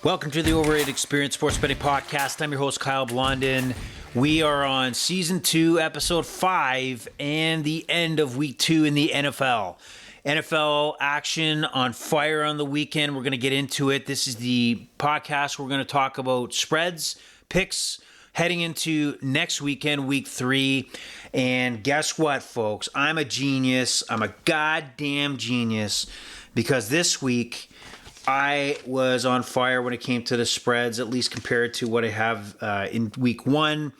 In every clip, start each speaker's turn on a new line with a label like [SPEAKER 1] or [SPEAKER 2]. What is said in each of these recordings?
[SPEAKER 1] Welcome to the Overrated Experience Sports Betting Podcast. I'm your host, Kyle Blondin. We are on Season 2, Episode 5, and the end of Week 2 in the NFL. NFL action on fire on the weekend. We're going to get into it. This is the podcast where we're going to talk about spreads, picks, heading into next weekend, Week 3. And guess what, folks? I'm a genius. I'm a goddamn genius because this week I was on fire when it came to the spreads, at least compared to what I have in Week 1.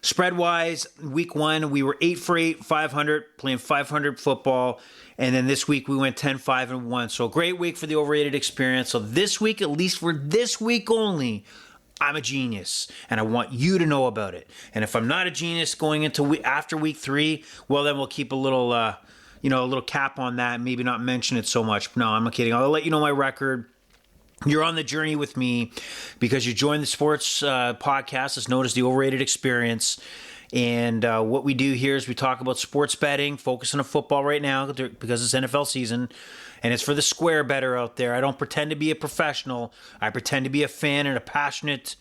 [SPEAKER 1] Spread-wise, Week 1, we were 8 for 8, 500, playing 500 football. And then this week, we went 10, 5, and 1. So a great week for the Overrated Experience. So this week, at least for this week only, I'm a genius. And I want you to know about it. And if I'm not a genius going into after Week 3, well, then we'll keep a little a little cap on that, maybe not mention it so much. No, I'm not kidding. I'll let you know my record. You're on the journey with me because you joined the sports podcast. It's known as the Overrated Experience. And what we do here is we talk about sports betting, focusing on football right now because it's NFL season. And it's for the square better out there. I don't pretend to be a professional. I pretend to be a fan and a passionate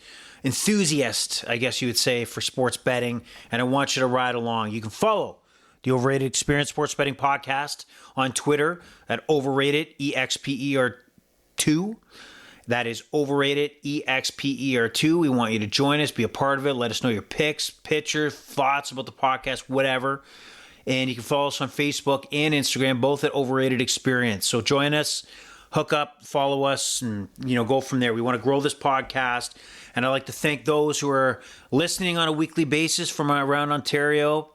[SPEAKER 1] enthusiast, I guess you would say, for sports betting. And I want you to ride along. You can follow the Overrated Experience Sports Betting Podcast on Twitter at Overrated EXPER2. That is Overrated EXPER2. We want you to join us, be a part of it. Let us know your picks, pictures, thoughts about the podcast, whatever. And you can follow us on Facebook and Instagram, both at Overrated Experience. So join us, hook up, follow us, and go from there. We want to grow this podcast. And I'd like to thank those who are listening on a weekly basis from around Ontario,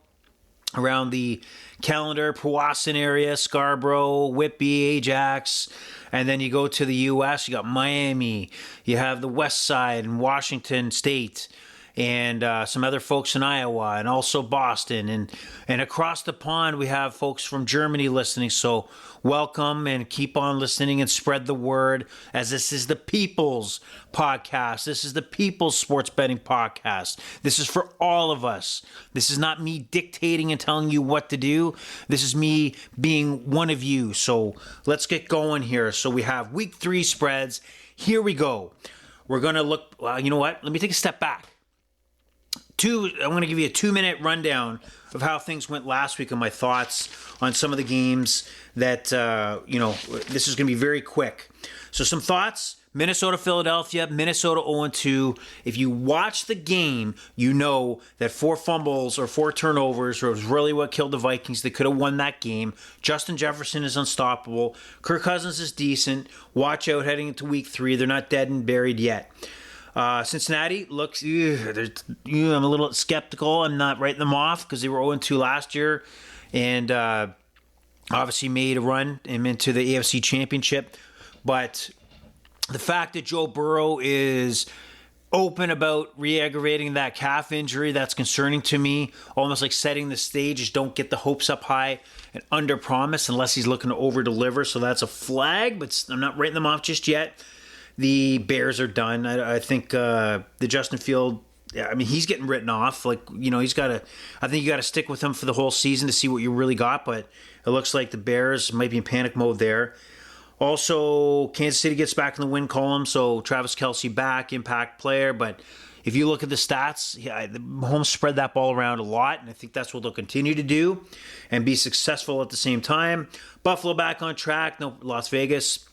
[SPEAKER 1] around the Calendar, Powassan area, Scarborough, Whitby, Ajax, and then you go to the U.S., you got Miami, you have the West Side and Washington State, and some other folks in Iowa, and also Boston, and across the pond we have folks from Germany listening, so welcome and keep on listening and spread the word, as this is the People's Podcast. This is the People's Sports Betting Podcast. This is for all of us. This is not me dictating and telling you what to do. This is me being one of you. So let's get going here. So we have Week 3 spreads. Here we go. We're going to look, you know what? Let me take a step back. I'm going to give you a 2-minute rundown of how things went last week and my thoughts on some of the games that, this is going to be very quick. So some thoughts: Minnesota, Philadelphia, Minnesota 0-2. If you watch the game, you know that 4 fumbles or 4 turnovers was really what killed the Vikings. They could have won that game. Justin Jefferson is unstoppable. Kirk Cousins is decent. Watch out heading into Week 3. They're not dead and buried yet. Cincinnati looks, I'm a little skeptical. I'm not writing them off because they were 0-2 last year and obviously made a run into the AFC Championship. But the fact that Joe Burrow is open about re-aggravating that calf injury, that's concerning to me. Almost like setting the stage. Just don't get the hopes up high and under-promise unless he's looking to over-deliver. So that's a flag, but I'm not writing them off just yet. The Bears are done. I think the Justin Field, he's getting written off. I think you got to stick with him for the whole season to see what you really got. But it looks like the Bears might be in panic mode there. Also, Kansas City gets back in the win column. So Travis Kelce back, impact player. But if you look at the stats, Mahomes spread that ball around a lot. And I think that's what they'll continue to do and be successful at the same time. Buffalo back on track. No, Las Vegas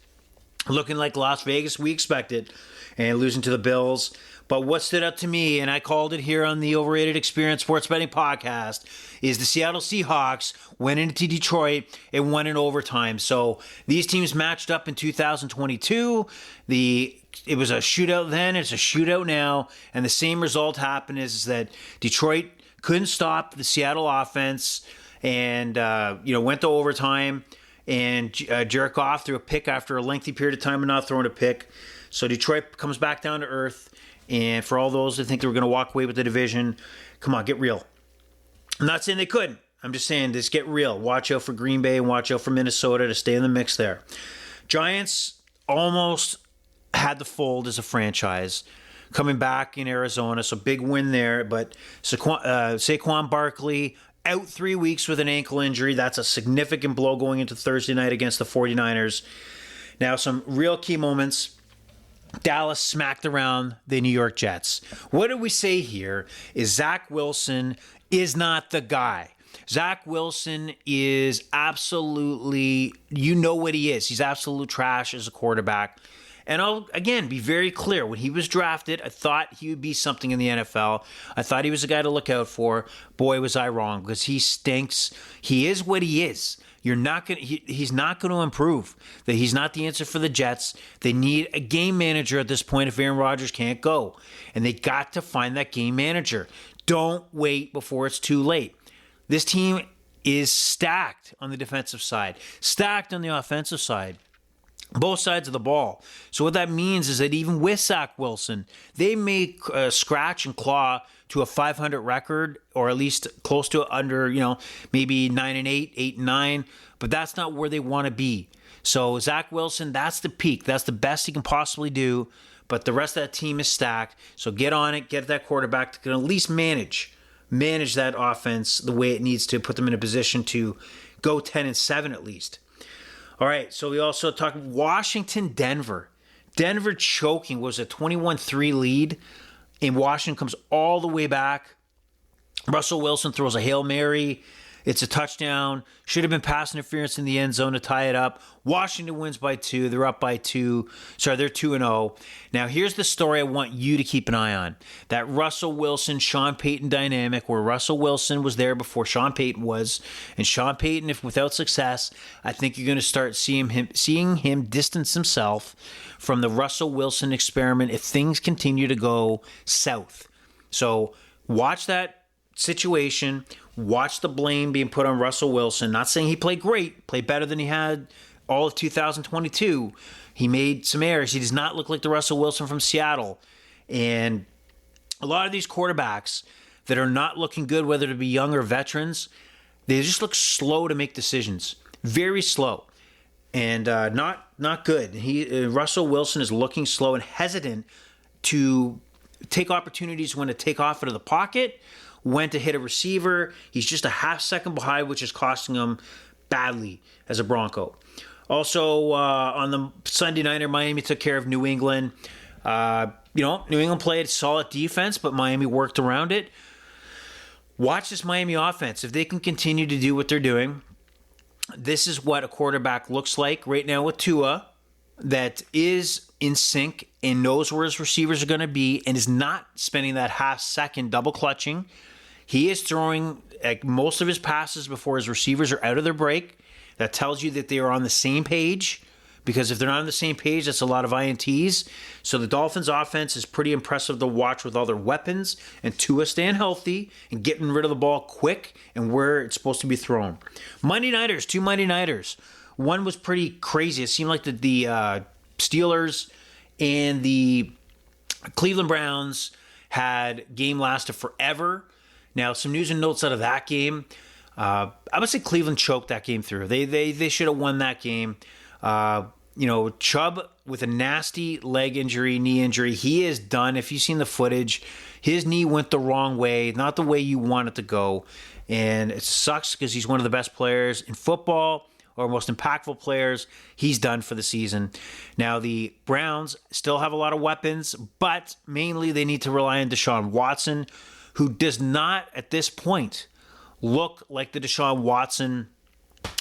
[SPEAKER 1] looking like Las Vegas we expected and losing to the Bills. But what stood out to me, and I called it here on the Overrated Experience Sports Betting Podcast, is the Seattle Seahawks went into Detroit and won in overtime. So these teams matched up in 2022. It was a shootout then, it's a shootout now, and the same result happened is that Detroit couldn't stop the Seattle offense and went to overtime. And jerk off threw a pick after a lengthy period of time of not throwing a pick. So Detroit comes back down to earth. And for all those that think they were going to walk away with the division, come on, get real. I'm not saying they couldn't. I'm just saying just get real. Watch out for Green Bay and watch out for Minnesota to stay in the mix there. Giants almost had the fold as a franchise. Coming back in Arizona, so big win there. But Saquon Barkley out 3 weeks with an ankle injury. That's a significant blow going into Thursday night against the 49ers. Now, some real key moments. Dallas smacked around the New York Jets. What did we say here is Zack Wilson is not the guy. Zack Wilson is absolutely, you know what he is. He's absolute trash as a quarterback. And I'll, again, be very clear. When he was drafted, I thought he would be something in the NFL. I thought he was a guy to look out for. Boy, was I wrong, because he stinks. He is what he is. He's not going to improve. That he's not the answer for the Jets. They need a game manager at this point if Aaron Rodgers can't go. And they got to find that game manager. Don't wait before it's too late. This team is stacked on the defensive side, stacked on the offensive side. Both sides of the ball. So what that means is that even with Zack Wilson, they may scratch and claw to a 500 record, or at least close to under, maybe 9-8, 8-9. But that's not where they want to be. So Zack Wilson, that's the peak. That's the best he can possibly do. But the rest of that team is stacked. So get on it. Get that quarterback that can at least manage that offense the way it needs to, put them in a position to go 10-7 at least. All right, so we also talked Washington, Denver. Denver choking was a 21-3 lead, and Washington comes all the way back. Russell Wilson throws a Hail Mary. It's a touchdown. Should have been pass interference in the end zone to tie it up. Washington wins by 2. They're up by 2. Sorry, they're 2-0. Now, here's the story I want you to keep an eye on. That Russell Wilson-Sean Payton dynamic, where Russell Wilson was there before Sean Payton was. And Sean Payton, if without success, I think you're going to start seeing him distance himself from the Russell Wilson experiment if things continue to go south. So watch that situation. Watch the blame being put on Russell Wilson. Not saying he played great, played better than he had all of 2022. He made some errors. He does not look like the Russell Wilson from Seattle. And a lot of these quarterbacks that are not looking good, whether it be young or veterans, they just look slow to make decisions. Very slow. And not good. Russell Wilson is looking slow and hesitant to take opportunities when to take off out of the pocket, when to hit a receiver. He's just a half second behind, which is costing him badly as a Bronco. Also, on the Sunday nighter, Miami took care of New England. New England played solid defense, but Miami worked around it. Watch this Miami offense. If they can continue to do what they're doing, this is what a quarterback looks like right now with Tua, that is in sync and knows where his receivers are going to be and is not spending that half second double clutching. He is throwing most of his passes before his receivers are out of their break. That tells you that they are on the same page, because if they're not on the same page, that's a lot of INTs. So the Dolphins' offense is pretty impressive to watch with all their weapons, and Tua staying healthy and getting rid of the ball quick and where it's supposed to be thrown. Two Monday Nighters. One was pretty crazy. It seemed like the Steelers and the Cleveland Browns had game lasted forever. Now, some news and notes out of that game. I would say Cleveland choked that game through. They should have won that game. Chubb with a nasty leg injury, knee injury. He is done. If you've seen the footage, his knee went the wrong way, not the way you want it to go. And it sucks because he's one of the best players in football, or most impactful players. He's done for the season. Now, the Browns still have a lot of weapons, but mainly they need to rely on Deshaun Watson, who does not, at this point, look like the Deshaun Watson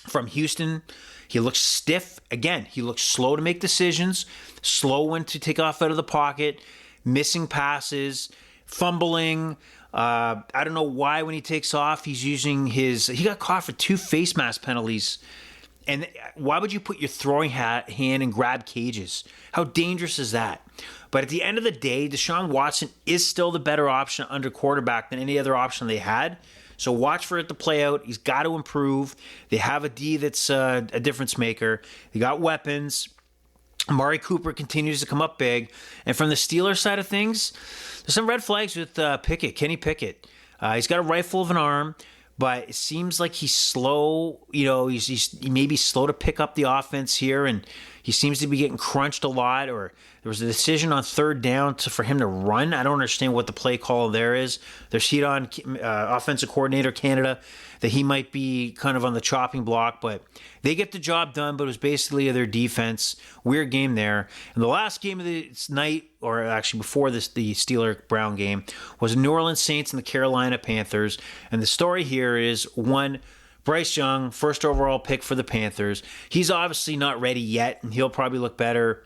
[SPEAKER 1] from Houston. He looks stiff. Again, he looks slow to make decisions, slow when to take off out of the pocket, missing passes, fumbling. I don't know why when he takes off, he's using he got caught for 2 face mask penalties. And why would you put your throwing hand and grab cages? How dangerous is that? But at the end of the day, Deshaun Watson is still the better option under quarterback than any other option they had. So watch for it to play out. He's got to improve. They have a D that's a difference maker. They got weapons. Amari Cooper continues to come up big. And from the Steelers side of things, there's some red flags with Kenny Pickett. He's got a rifle of an arm, but it seems like he's slow. He may be slow to pick up the offense here. And, He seems to be getting crunched a lot, or there was a decision on third down for him to run. I don't understand what the play call there is. There's heat on offensive coordinator Canada that he might be kind of on the chopping block, but they get the job done, but it was basically their defense. Weird game there. And the last game of the night, or actually before this, the Steeler-Brown game, was New Orleans Saints and the Carolina Panthers. And the story here is, one, Bryce Young, first overall pick for the Panthers. He's obviously not ready yet, and he'll probably look better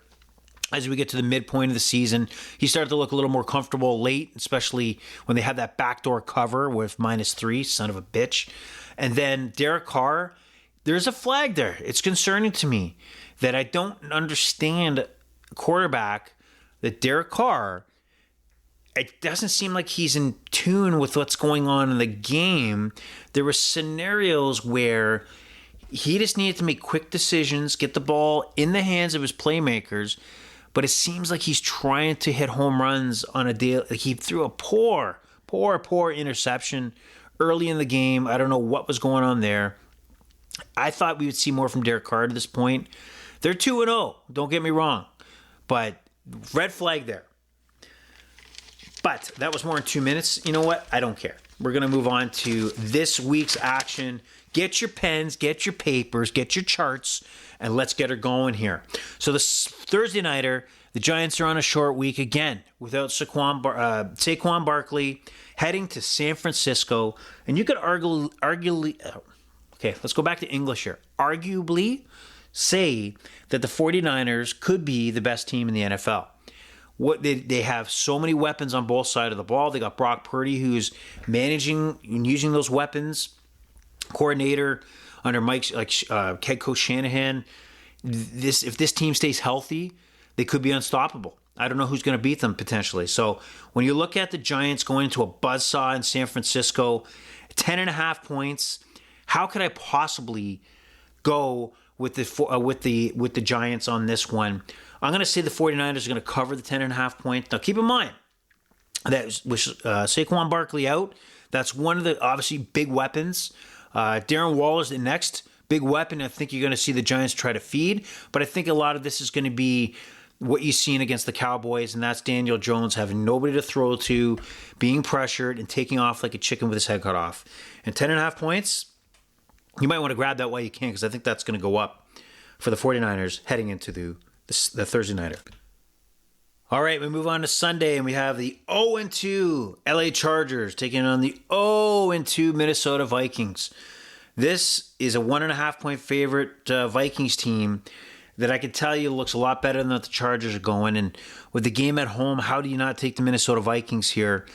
[SPEAKER 1] as we get to the midpoint of the season. He started to look a little more comfortable late, especially when they had that backdoor cover with -3, son of a bitch. And then Derek Carr, there's a flag there. It's concerning to me that I don't understand quarterback, that Derek Carr, it doesn't seem like he's in tune with what's going on in the game. There were scenarios where he just needed to make quick decisions, get the ball in the hands of his playmakers, but it seems like he's trying to hit home runs on a deal. He threw a poor interception early in the game. I don't know what was going on there. I thought we would see more from Derek Carr at this point. They're 2-0, don't get me wrong, but red flag there. But that was more than 2 minutes. You know what? I don't care. We're going to move on to this week's action. Get your pens, get your papers, get your charts, and let's get her going here. So this Thursday nighter, the Giants are on a short week again without Saquon Barkley, heading to San Francisco. And you could arguably, okay, let's go back to English here. Arguably say that the 49ers could be the best team in the NFL. What they have so many weapons on both sides of the ball. They got Brock Purdy, who's managing and using those weapons. Coordinator under Mike's head coach Shanahan. If this team stays healthy, they could be unstoppable. I don't know who's going to beat them potentially. So when you look at the Giants going into a buzzsaw in San Francisco, 10.5 points, how could I possibly go with the Giants on this one? I'm going to say the 49ers are going to cover the 10.5 points. Now keep in mind that with Saquon Barkley out, that's one of the obviously big weapons. Darren Waller's the next big weapon I think you're going to see the Giants try to feed. But I think a lot of this is going to be what you've seen against the Cowboys, and that's Daniel Jones having nobody to throw to, being pressured, and taking off like a chicken with his head cut off. And 10.5 points, you might want to grab that while you can, because I think that's going to go up for the 49ers heading into the Thursday nighter. All right, we move on to Sunday, and we have the 0-2 LA Chargers taking on the 0-2 Minnesota Vikings. This is a 1.5 point favorite Vikings team that I can tell you looks a lot better than what the Chargers are going. And with the game at home, how do you not take the Minnesota Vikings here?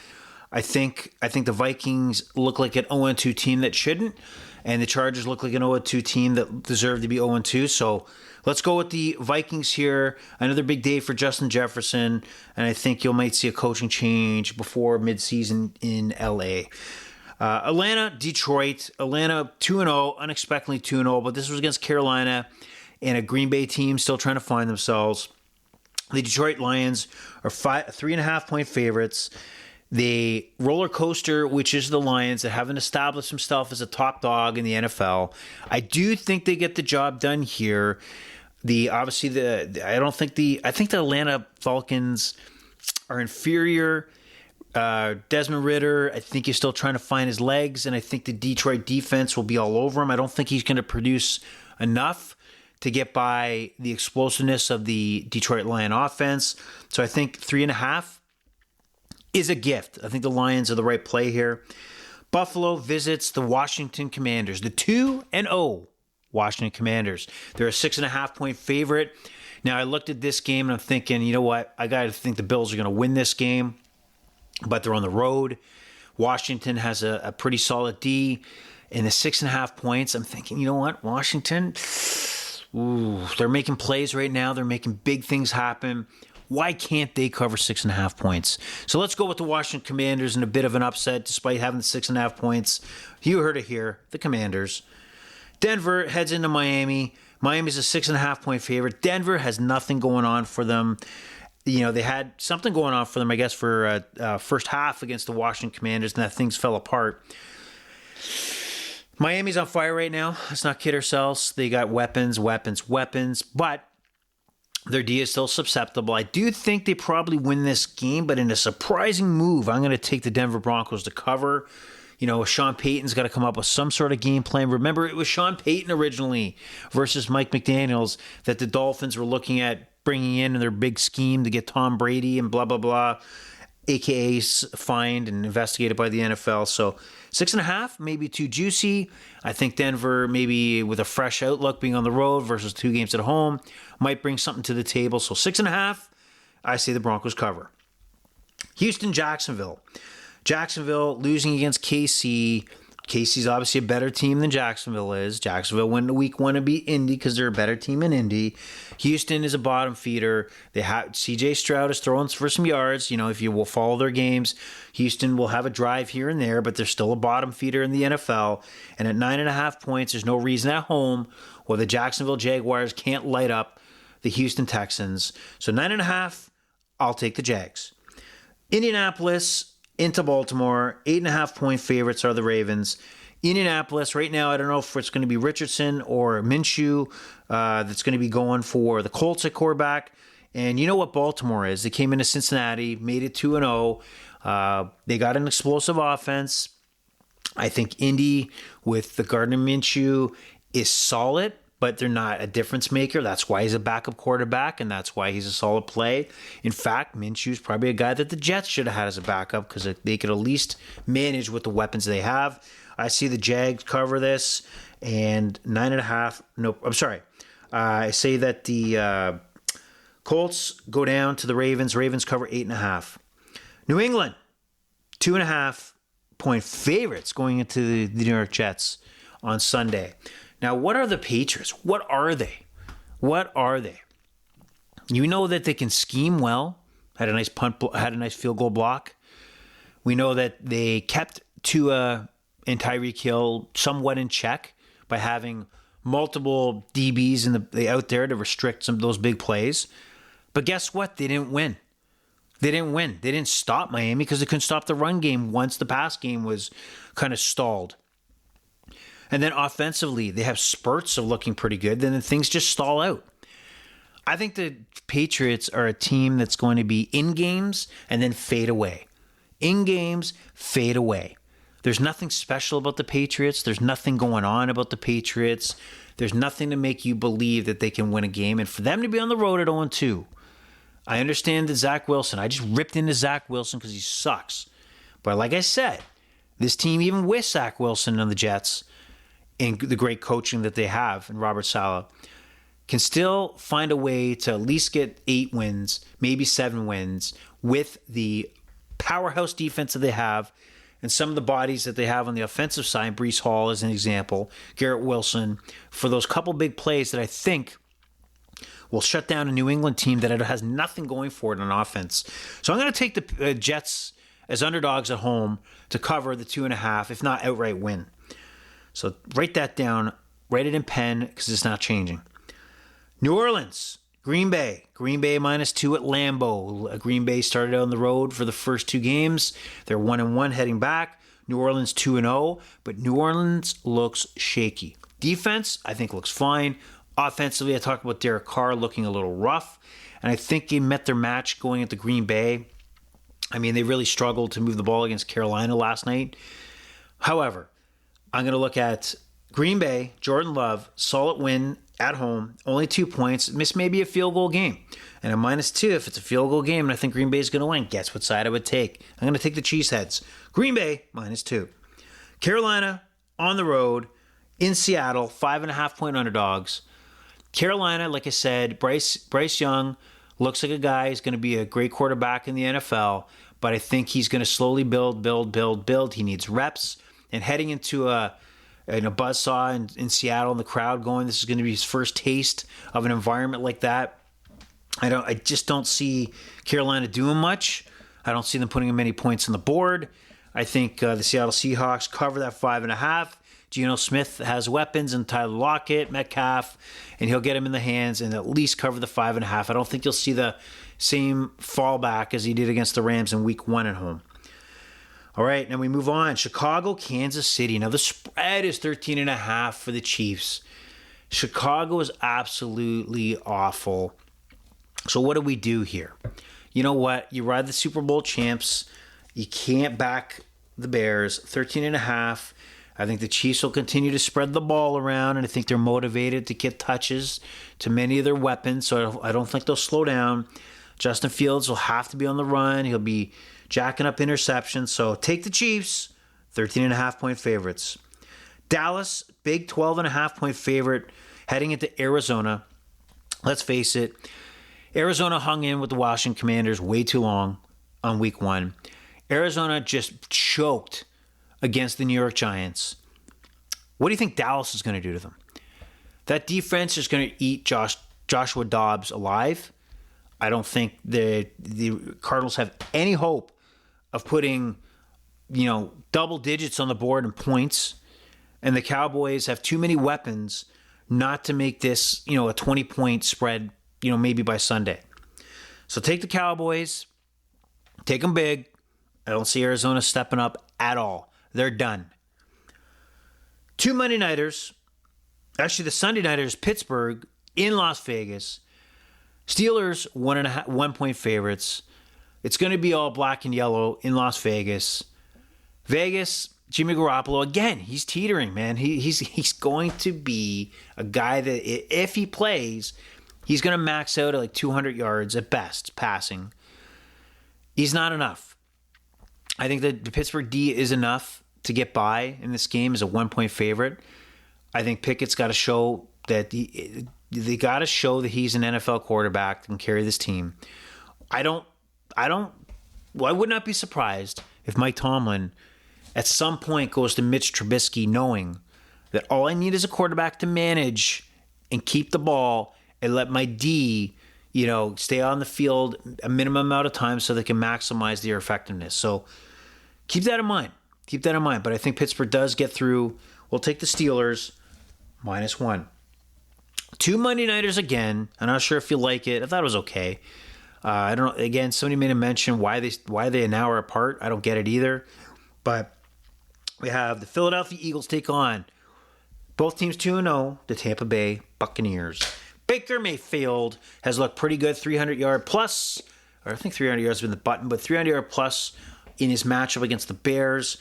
[SPEAKER 1] I think the Vikings look like an 0-2 team that shouldn't, and the Chargers look like an 0-2 team that deserve to be 0-2. So let's go with the Vikings here. Another big day for Justin Jefferson, and I think you might see a coaching change before midseason in LA. Atlanta, Detroit. Atlanta 2-0, unexpectedly 2-0, but this was against Carolina and a Green Bay team still trying to find themselves. The Detroit Lions are 3.5 point favorites. The roller coaster, which is the Lions, that haven't established themselves as a top dog in the NFL. I do think they get the job done here. I think the Atlanta Falcons are inferior. Desmond Ridder, I think he's still trying to find his legs, and I think the Detroit defense will be all over him. I don't think he's going to produce enough to get by the explosiveness of the Detroit Lion offense. So I think 3.5 is a gift. I think the Lions are the right play here. Buffalo visits the Washington Commanders, the 2-0 Washington Commanders. They're a 6.5 point favorite. Now I looked at this game and I'm thinking, you know what? I got to think the Bills are going to win this game, but they're on the road. Washington has a pretty solid D. In the 6.5 points, I'm thinking, you know what? Washington, they're making plays right now. They're making big things happen. Why can't they cover 6.5 points? So let's go with the Washington Commanders in a bit of an upset despite having the 6.5 points. You heard it here, the Commanders. Denver heads into Miami. Miami's a 6.5 point favorite. Denver has nothing going on for them. You know, they had something going on for them, I guess, for first half against the Washington Commanders, and that things fell apart. Miami's on fire right now. Let's not kid ourselves. They got weapons. But Their D is still susceptible. I do think they probably win this game, but in a surprising move, I'm going to take the Denver Broncos to cover. Sean Payton's got to come up with some sort of game plan. Remember, it was Sean Payton originally versus Mike McDaniels that the Dolphins were looking at bringing in their big scheme to get Tom Brady and blah, blah, blah, a.k.a. fined and investigated by the NFL. So 6.5, maybe too juicy. I think Denver, maybe with a fresh outlook being on the road versus 2 games at home, might bring something to the table. So 6.5, I say the Broncos cover. Houston, Jacksonville. Jacksonville losing against KC. KC's obviously a better team than Jacksonville is. Jacksonville went to week 1 to beat Indy because they're a better team in Indy. Houston is a bottom feeder. They have CJ Stroud is throwing for some yards. If you will follow their games, Houston will have a drive here and there, but they're still a bottom feeder in the NFL. And at 9.5 points, there's no reason at home where the Jacksonville Jaguars can't light up the Houston Texans. So 9.5, I'll take the Jags. Indianapolis into Baltimore, 8.5 point favorites are the Ravens. Indianapolis, right now, I don't know if it's going to be Richardson or Minshew that's going to be going for the Colts at quarterback. And you know what Baltimore is. They came into Cincinnati, made it 2-0. They got an explosive offense. I think Indy with the Gardner Minshew is solid, but they're not a difference maker. That's why he's a backup quarterback, and that's why he's a solid play. In fact, Minshew's probably a guy that the Jets should have had as a backup because they could at least manage with the weapons they have. I see the Jags cover this, and 9.5. No, I'm sorry. I say that the Colts go down to the Ravens. Ravens cover 8.5. New England, 2.5 point favorites going into the New York Jets on Sunday. Now, what are the Patriots? What are they? What are they? You know that they can scheme well. Had a nice field goal block. We know that they kept Tua and Tyreek Hill somewhat in check by having multiple DBs out there to restrict some of those big plays. But guess what? They didn't win. They didn't stop Miami because they couldn't stop the run game once the pass game was kind of stalled. And then offensively, they have spurts of looking pretty good. Then things just stall out. I think the Patriots are a team that's going to be in games and then fade away. In games, fade away. There's nothing special about the Patriots. There's nothing going on about the Patriots. There's nothing to make you believe that they can win a game. And for them to be on the road at 0-2, I understand that Zack Wilson. I just ripped into Zack Wilson because he sucks. But like I said, this team, even with Zack Wilson on the Jets, and the great coaching that they have in Robert Saleh, can still find a way to at least get 8 wins, maybe 7 wins, with the powerhouse defense that they have and some of the bodies that they have on the offensive side. Breece Hall is an example, Garrett Wilson, for those couple big plays that I think will shut down a New England team that has nothing going for it on offense. So I'm going to take the Jets as underdogs at home to cover the 2.5, if not outright win. So write that down, write it in pen because it's not changing. New Orleans, Green Bay. Green Bay -2 at Lambeau. Green Bay started on the road for the first 2 games. They're 1-1 heading back. New Orleans 2-0, but New Orleans looks shaky. Defense, I think, looks fine. Offensively, I talked about Derek Carr looking a little rough, and I think they met their match going into Green Bay. I mean, they really struggled to move the ball against Carolina last night. However, I'm going to look at Green Bay, Jordan Love, solid win at home, only 2 points, miss maybe a field goal game. And a -2 if it's a field goal game and I think Green Bay is going to win. Guess what side I would take? I'm going to take the Cheeseheads. Green Bay, -2. Carolina, on the road, in Seattle, 5.5 point underdogs. Carolina, like I said, Bryce Young looks like a guy who's going to be a great quarterback in the NFL, but I think he's going to slowly build. He needs reps. And heading into a buzzsaw in Seattle and the crowd going, this is going to be his first taste of an environment like that. I just don't see Carolina doing much. I don't see them putting many points on the board. I think the Seattle Seahawks cover that 5.5. Geno Smith has weapons and Tyler Lockett, Metcalf, and he'll get him in the hands and at least cover the 5.5. I don't think you'll see the same fallback as he did against the Rams in week 1 at home. All right, now we move on. Chicago, Kansas City. Now the spread is 13.5 for the Chiefs. Chicago is absolutely awful. So what do we do here? You know what? You ride the Super Bowl champs. You can't back the Bears. 13.5. I think the Chiefs will continue to spread the ball around, and I think they're motivated to get touches to many of their weapons, so I don't think they'll slow down. Justin Fields will have to be on the run. He'll be jacking up interceptions, so take the Chiefs, 13.5-point favorites. Dallas, big 12.5-point favorite heading into Arizona. Let's face it, Arizona hung in with the Washington Commanders way too long on week 1. Arizona just choked against the New York Giants. What do you think Dallas is going to do to them? That defense is going to eat Joshua Dobbs alive. I don't think the Cardinals have any hope of putting, double digits on the board in points. And the Cowboys have too many weapons not to make this, a 20-point spread, maybe by Sunday. So take the Cowboys. Take them big. I don't see Arizona stepping up at all. They're done. 2 Monday nighters. Actually, the Sunday nighters, Pittsburgh in Las Vegas. Steelers 1.5 favorites. It's going to be all black and yellow in Las Vegas. Vegas, Jimmy Garoppolo, again, he's teetering, man. He's going to be a guy that if he plays, he's going to max out at like 200 yards at best passing. He's not enough. I think that the Pittsburgh D is enough to get by in this game as a 1-point favorite. I think Pickett's got to show that they got to show that he's an NFL quarterback that can carry this team. I would not be surprised if Mike Tomlin at some point goes to Mitch Trubisky knowing that all I need is a quarterback to manage and keep the ball and let my D, stay on the field a minimum amount of time so they can maximize their effectiveness. So keep that in mind. But I think Pittsburgh does get through. We'll take the Steelers -1. 2 Monday nighters again. I'm not sure if you like it. I thought it was okay. I don't know. Again, somebody made a mention why they an hour apart. I don't get it either. But we have the Philadelphia Eagles take on both teams 2-0, the Tampa Bay Buccaneers. Baker Mayfield has looked pretty good, 300-yard plus. Or I think 300 yards has been the button, but 300-yard plus in his matchup against the Bears.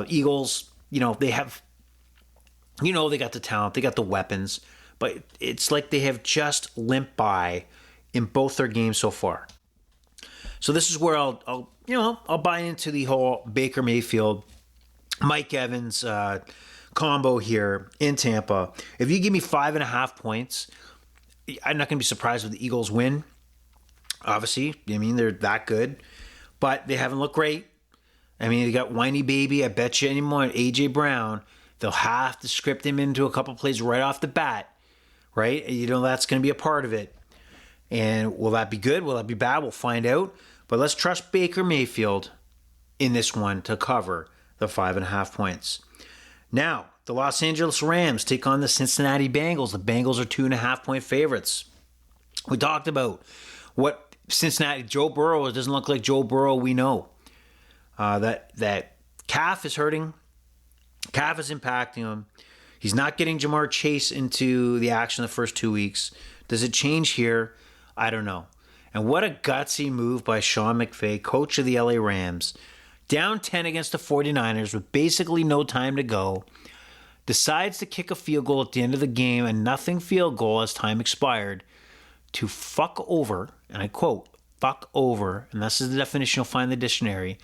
[SPEAKER 1] Eagles, they have, they got the talent, they got the weapons, but it's like they have just limped by in both their games so far. So this is where I'll buy into the whole Baker Mayfield, Mike Evans combo here in Tampa. If you give me 5.5 points, I'm not going to be surprised if the Eagles win. Obviously, they're that good, but they haven't looked great. They got whiny baby. I bet you anymore, A.J. Brown, they'll have to script him into a couple plays right off the bat, right? That's going to be a part of it. And will that be good? Will that be bad? We'll find out. But let's trust Baker Mayfield in this one to cover the 5.5 points. Now, the Los Angeles Rams take on the Cincinnati Bengals. The Bengals are 2.5-point favorites. We talked about what Cincinnati, Joe Burrow, it doesn't look like Joe Burrow we know. That calf is hurting. Calf is impacting him. He's not getting Jamar Chase into the action the first 2 weeks. Does it change here? I don't know. And what a gutsy move by Sean McVay, coach of the LA Rams. Down 10 against the 49ers with basically no time to go. Decides to kick a field goal at the end of the game, a nothing field goal as time expired, to fuck over, and I quote, fuck over, and this is the definition you'll find in the dictionary,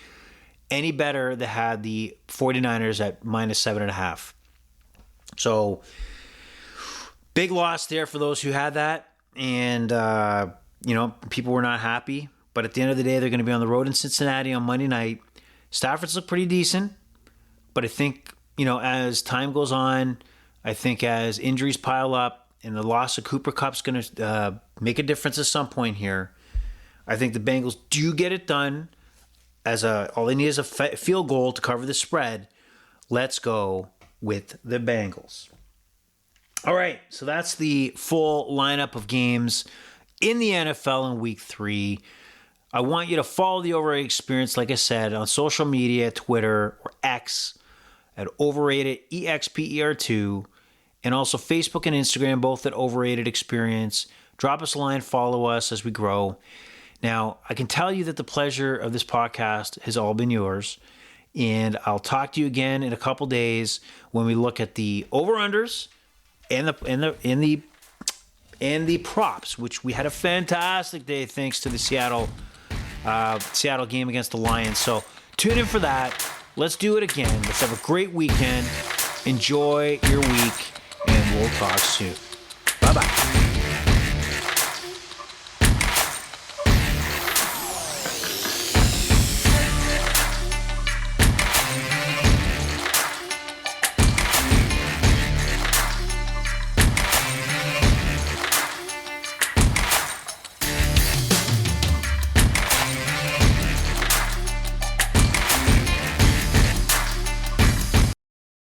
[SPEAKER 1] any better that had the 49ers at -7.5. So, big loss there for those who had that. And, people were not happy. But at the end of the day, they're going to be on the road in Cincinnati on Monday night. Stafford's look pretty decent. But I think, as time goes on, I think as injuries pile up and the loss of Cooper Kupp's going to make a difference at some point here, I think the Bengals do get it done. All they need is a field goal to cover the spread. Let's go with the Bengals. All right, so that's the full lineup of games in the NFL in Week 3. I want you to follow the Overrated Experience, like I said, on social media, Twitter, or X, at Overrated EXPER2, and also Facebook and Instagram, both at Overrated Experience. Drop us a line, follow us as we grow. Now, I can tell you that the pleasure of this podcast has all been yours. And I'll talk to you again in a couple days when we look at the over-unders and the props, which we had a fantastic day thanks to the Seattle game against the Lions. So tune in for that. Let's do it again. Let's have a great weekend. Enjoy your week, and we'll talk soon.